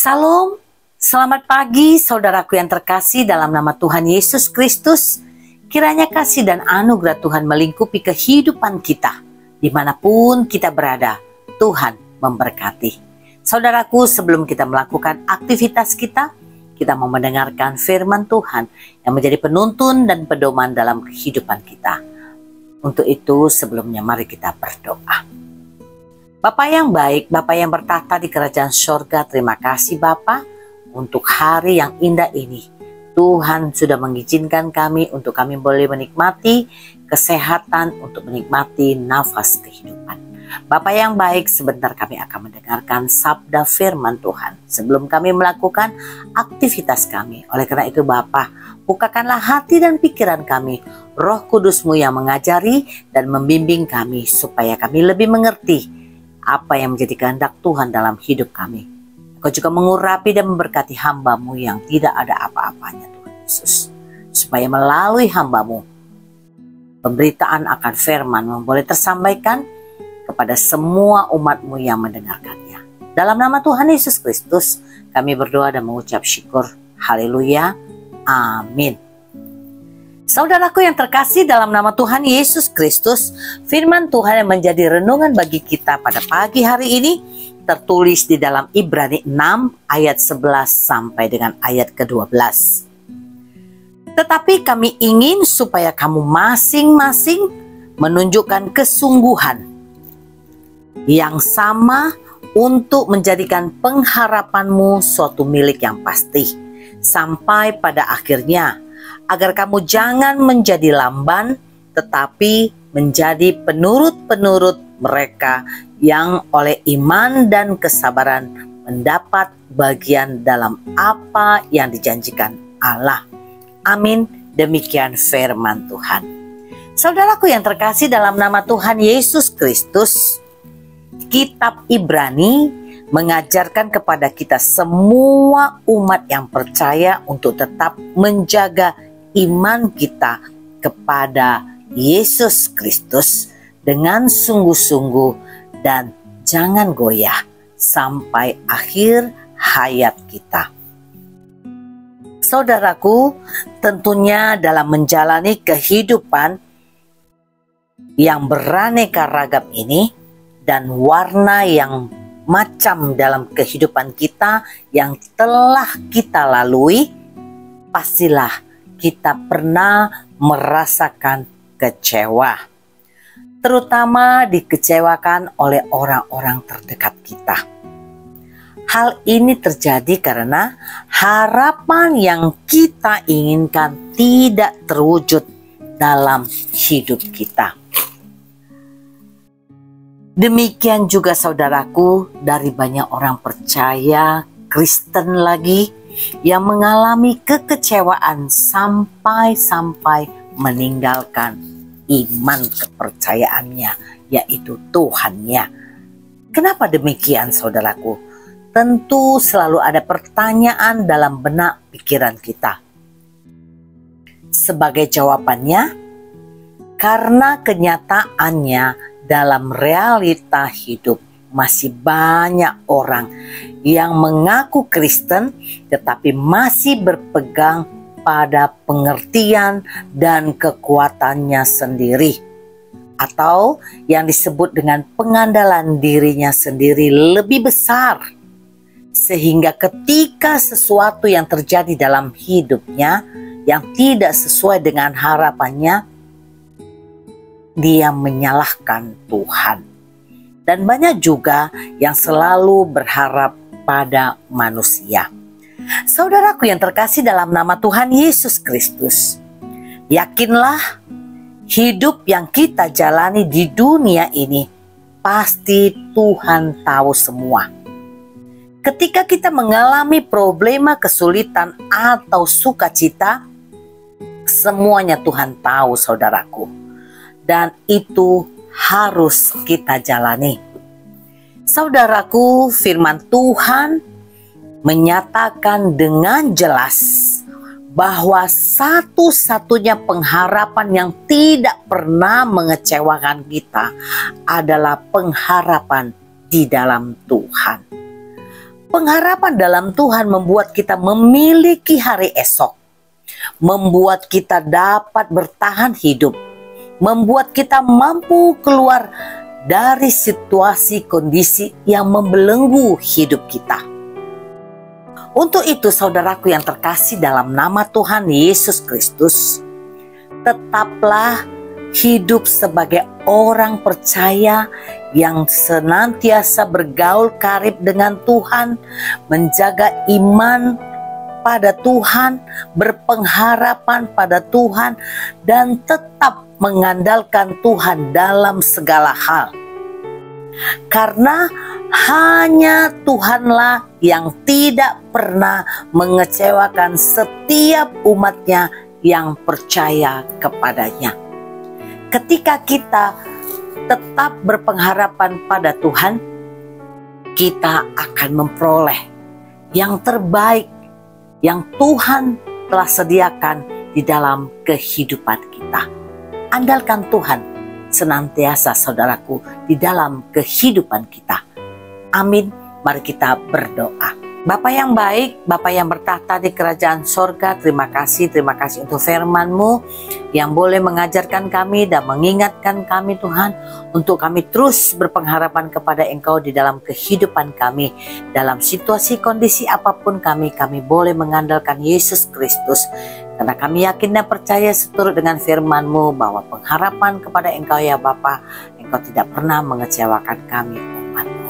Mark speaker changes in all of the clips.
Speaker 1: Salam, selamat pagi saudaraku yang terkasih dalam nama Tuhan Yesus Kristus. Kiranya kasih dan anugerah Tuhan melingkupi kehidupan kita. Dimanapun kita berada, Tuhan memberkati. Saudaraku, sebelum kita melakukan aktivitas kita mau mendengarkan firman Tuhan yang menjadi penuntun dan pedoman dalam kehidupan kita. Untuk itu sebelumnya mari kita berdoa. Bapa yang baik, Bapa yang bertahta di kerajaan sorga, terima kasih Bapa untuk hari yang indah ini. Tuhan sudah mengizinkan kami untuk kami boleh menikmati kesehatan, untuk menikmati nafas kehidupan. Bapa yang baik, sebentar kami akan mendengarkan sabda firman Tuhan sebelum kami melakukan aktivitas kami. Oleh karena itu Bapa, bukakanlah hati dan pikiran kami, Roh Kudus-Mu yang mengajari dan membimbing kami supaya kami lebih mengerti apa yang menjadi kehendak Tuhan dalam hidup kami. Engkau juga mengurapi dan memberkati hamba-Mu yang tidak ada apa-apanya Tuhan Yesus. Supaya melalui hamba-Mu, pemberitaan akan firman-Mu boleh tersampaikan kepada semua umat-Mu yang mendengarkannya. Dalam nama Tuhan Yesus Kristus, kami berdoa dan mengucap syukur. Haleluya. Amin. Saudaraku yang terkasih dalam nama Tuhan Yesus Kristus, firman Tuhan yang menjadi renungan bagi kita pada pagi hari ini tertulis di dalam Ibrani 6 ayat 11 sampai dengan ayat ke-12. Tetapi kami ingin supaya kamu masing-masing menunjukkan kesungguhan yang sama untuk menjadikan pengharapanmu suatu milik yang pasti sampai pada akhirnya, agar kamu jangan menjadi lamban, tetapi menjadi penurut-penurut mereka yang oleh iman dan kesabaran mendapat bagian dalam apa yang dijanjikan Allah. Amin. Demikian firman Tuhan. Saudaraku yang terkasih dalam nama Tuhan Yesus Kristus, kitab Ibrani mengajarkan kepada kita semua umat yang percaya untuk tetap menjaga iman kita kepada Yesus Kristus dengan sungguh-sungguh dan jangan goyah sampai akhir hayat kita. Saudaraku, tentunya dalam menjalani kehidupan yang beraneka ragam ini dan warna yang macam dalam kehidupan kita yang telah kita lalui, pastilah kita pernah merasakan kecewa, terutama dikecewakan oleh orang-orang terdekat kita. Hal ini terjadi karena harapan yang kita inginkan tidak terwujud dalam hidup kita. Demikian juga saudaraku, dari banyak orang percaya Kristen lagi yang mengalami kekecewaan sampai meninggalkan iman kepercayaannya, yaitu Tuhannya. Kenapa demikian saudaraku? Tentu selalu ada pertanyaan dalam benak pikiran kita. Sebagai jawabannya, karena kenyataannya dalam realita hidup masih banyak orang yang mengaku Kristen tetapi masih berpegang pada pengertian dan kekuatannya sendiri, atau yang disebut dengan pengandalan dirinya sendiri lebih besar, sehingga ketika sesuatu yang terjadi dalam hidupnya yang tidak sesuai dengan harapannya, dia menyalahkan Tuhan. Dan banyak juga yang selalu berharap pada manusia. Saudaraku yang terkasih dalam nama Tuhan Yesus Kristus, yakinlah hidup yang kita jalani di dunia ini pasti Tuhan tahu semua. Ketika kita mengalami problema, kesulitan atau sukacita, semuanya Tuhan tahu saudaraku. Dan itu harus kita jalani. Saudaraku, firman Tuhan menyatakan dengan jelas bahwa satu-satunya pengharapan yang tidak pernah mengecewakan kita adalah pengharapan di dalam Tuhan. Pengharapan dalam Tuhan membuat kita memiliki hari esok, membuat kita dapat bertahan hidup, membuat kita mampu keluar dari situasi kondisi yang membelenggu hidup kita. Untuk itu saudaraku yang terkasih dalam nama Tuhan Yesus Kristus, tetaplah hidup sebagai orang percaya yang senantiasa bergaul karib dengan Tuhan, menjaga iman pada Tuhan, berpengharapan pada Tuhan, dan tetap mengandalkan Tuhan dalam segala hal. Karena hanya Tuhanlah yang tidak pernah mengecewakan setiap umatnya yang percaya kepadanya. Ketika kita tetap berpengharapan pada Tuhan, kita akan memperoleh yang terbaik yang Tuhan telah sediakan di dalam kehidupan kita. Andalkan Tuhan senantiasa saudaraku di dalam kehidupan kita. Amin. Mari kita berdoa. Bapa yang baik, Bapa yang bertahta di kerajaan sorga, terima kasih untuk firman-Mu yang boleh mengajarkan kami dan mengingatkan kami Tuhan, untuk kami terus berpengharapan kepada Engkau di dalam kehidupan kami. Dalam situasi kondisi apapun kami boleh mengandalkan Yesus Kristus. Karena kami yakin dan percaya seturut dengan firman-Mu bahwa pengharapan kepada Engkau ya Bapa, Engkau tidak pernah mengecewakan kami umat-Mu.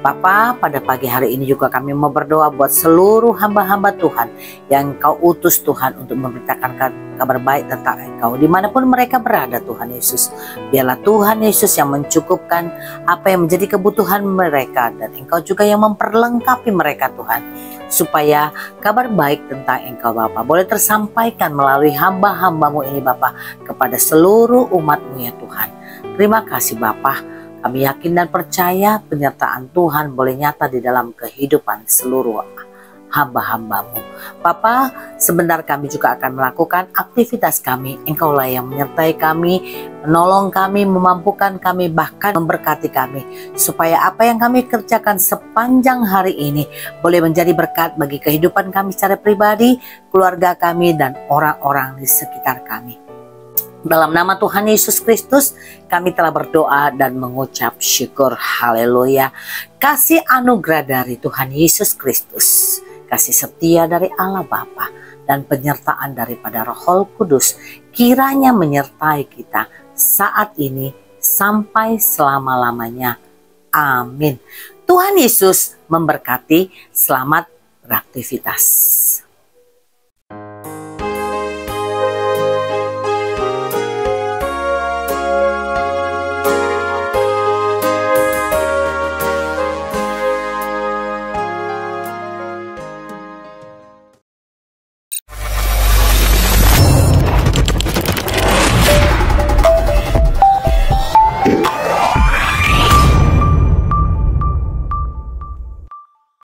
Speaker 1: Bapa, pada pagi hari ini juga kami mau berdoa buat seluruh hamba-hamba Tuhan yang Engkau utus Tuhan untuk memberitakan kabar baik tentang Engkau dimanapun mereka berada Tuhan Yesus. Biarlah Tuhan Yesus yang mencukupkan apa yang menjadi kebutuhan mereka, dan Engkau juga yang memperlengkapi mereka Tuhan, supaya kabar baik tentang Engkau Bapa boleh tersampaikan melalui hamba-hamba-Mu ini Bapa kepada seluruh umat-Mu ya Tuhan. Terima kasih Bapa. Kami yakin dan percaya penyertaan Tuhan boleh nyata di dalam kehidupan seluruh hamba-hamba-Mu. Bapa, sebentar kami juga akan melakukan aktivitas kami. Engkaulah yang menyertai kami, menolong kami, memampukan kami, bahkan memberkati kami. Supaya apa yang kami kerjakan sepanjang hari ini boleh menjadi berkat bagi kehidupan kami secara pribadi, keluarga kami, dan orang-orang di sekitar kami. Dalam nama Tuhan Yesus Kristus, kami telah berdoa dan mengucap syukur. Haleluya. Kasih anugerah dari Tuhan Yesus Kristus, kasih setia dari Allah Bapa, dan penyertaan daripada Roh Kudus kiranya menyertai kita saat ini sampai selama-lamanya. Amin. Tuhan Yesus memberkati. Selamat beraktivitas.